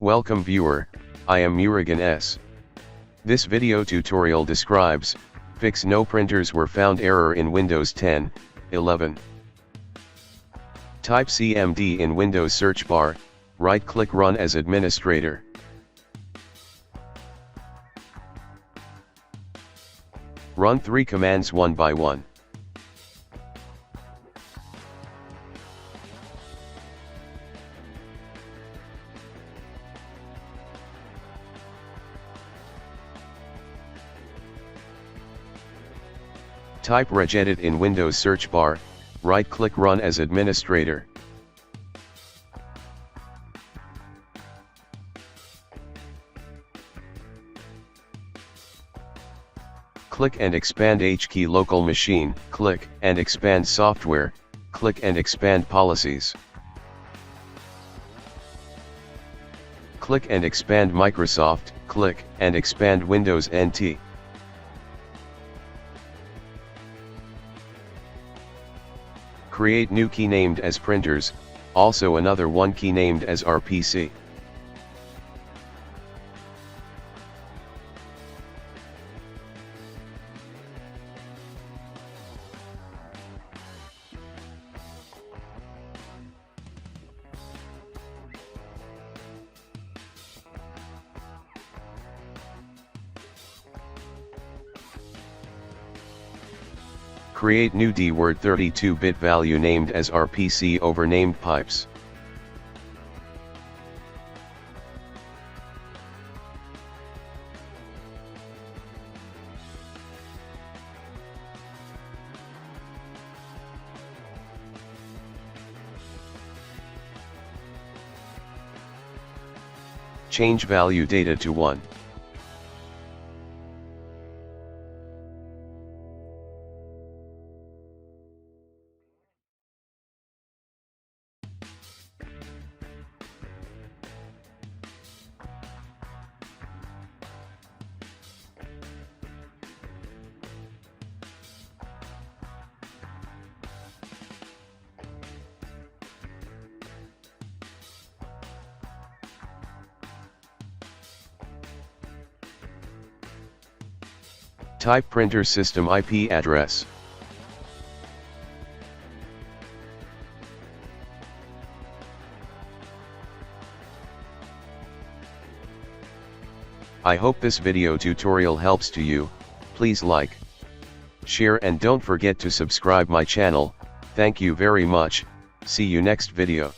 Welcome viewer, I am Murugan S. This video tutorial describes, fix no printers were found error in Windows 10, 11. Type CMD in Windows search bar, right-click Run as administrator. Run 3 commands one by one. Type regedit in Windows search bar, right-click Run as administrator. Click and expand HKey local machine, click and expand software, click and expand policies. Click and expand Microsoft, click and expand Windows NT. Create new key named as printers, also another one key named as RPC. Create new DWord 32-bit value named as RPC over named pipes. Change value data to 1. Type printer system IP address. I hope this video tutorial helps to you. Please like, share and don't forget to subscribe my channel. Thank you very much. See you next video.